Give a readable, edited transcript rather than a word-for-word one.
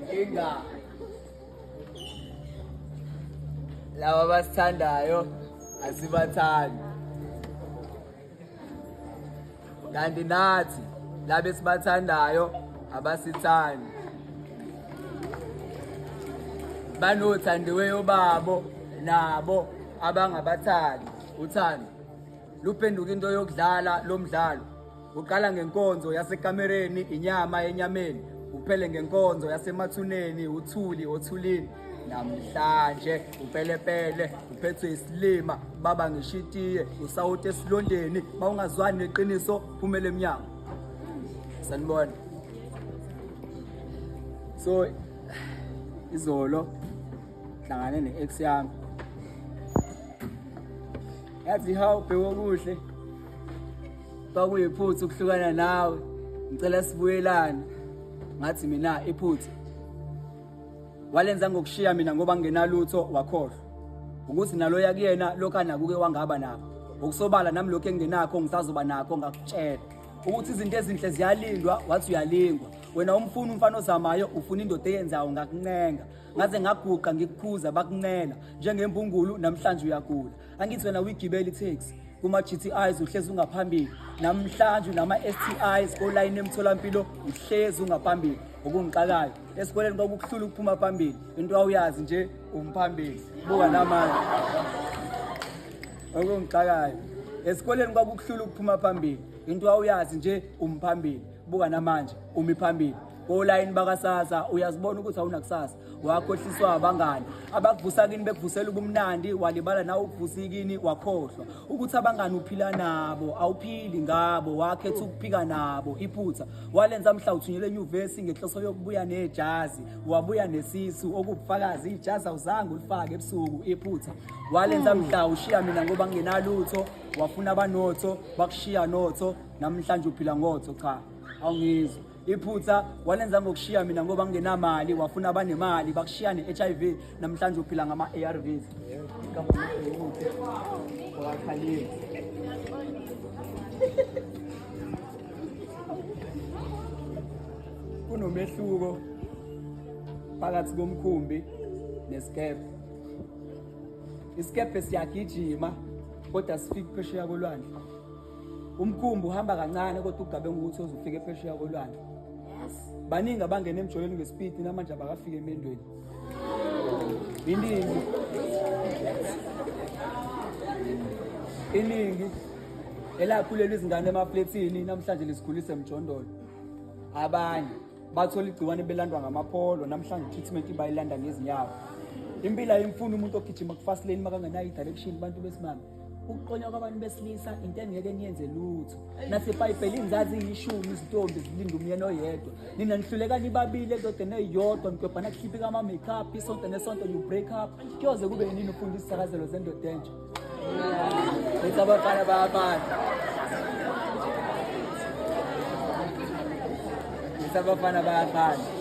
inkinga laba basithandayo asibathandi, kanti nathi laba esibathandayo abasithandi. Banothandiweyo babo nabo abangabathandi. Uthando luphenduka into yokudlala lo mdlalo. Uqala ngenkonzo yasekamereni, inyama enyameni, uphele ngenkonzo yasemathuneni, uthuli othulini. Namhlanje upelepele uphethwe isilima, baba ngishitiye, usawute esilondeni, mawungazwani neqiniso phumele emnyango. Sanibona. So izolo hlangane ne-ex yami, yathi hawu bheke kuhle, kwakuyiphutha ukuhlukana nawe, ngicela sibuyelane. Ngathi mina iphutha walenza ngokushiya mina ngoba ngingenalutho wakhohlwa, ukuthi nalo yakuyena lokho anakuke wangaba nabo, ukusobala nami lokho engingenakho ngisazoba nakho. Ngakutshela ukuthi izinto ezinhle ziyalindwa, wathi uyalingwa. Wena umfuna umfana ozamayo, ufuna indoda eyenzayo, ngakuncenga. Ngaze ngaguqa ngikukhuza bakuncela, njengembungulu namhlanje uyagula. Angithi wena uyigibela itaxi kuma-GTIs uhlezi ungaphambili, namhlanje nama-STIs kolayini emtholampilo uhlezi ungaphambili. Okungiqalayo esikoleni kwakukuhlula ukuphuma phambili, into awuyazi nje umphambili, buka namanje. Okungiqalayo esikoleni kwakukuhlula ukuphuma phambili, into awuyazi nje umphambili, buka namanje umi phambili. Kolayini bakaSasa uyazibona ukuthi awunakusasa, wakhohliswa abangani abakuvusa kini bekuvusela ubumnandi, walibala nawe ukuvusa kini wakhohlwa ukuthi abangani uphila nabo awuphili ngabo, wakhetha ukuphika nabo. Iphutha walenza mhla uthunyelwe enyuvesi ngenhloso yokubuya nejazi, wabuya nesisu okubufakazi ijazi awuzange ulifake ebusuku. Iphutha walenza mhla ushiya mina ngoba ngingenalutho, wafuna abanotho bakushiya notho, namhlanje uphila ngotho. Cha awungizwa. Iphutha walenza ngokushiya mina ngoba ngingenamali, wafuna abanemali bakushiya ne-HIV, namhlanje uphila ngama-ARVs. Kunomehluko phakathi komkhumbi nesikebhe. Isikebhe siyagijima kodwa sifike phesheya kolwandle. Umkhumbi uhamba kancane kodwa ugabe ngokuthi uzofika phesheya kolwandle. Baningi abangena emjolweni ngespeed namanje abakafika emendweni. Iningi elakhulela izingane emafletini namhlanje lisikhulisa emjondolo. Abanye bathola igciwane belandwa ngamapholo, namhlanje treatment bayilanda ngezinyawo. Impilo ayimfuni umuntu ogijima ku-fast lane makangenayo i-direction. Bantu besimame, ukuqonya kwabantu besilisa into engeke niyenze lutho. NaseBhayibhelini zaziyishumi izintombi zilinda umyeni oyedwa. Nina nihluleka nibabili ekudeni eyodwa, nidobhana kukhiphi kama-makeup, isonto nesonto you break up. Kuyoze kube yinini ufunda isithakazelo zendoda entsha? Lethi abafana bayafana. Lethi abafana bayafana.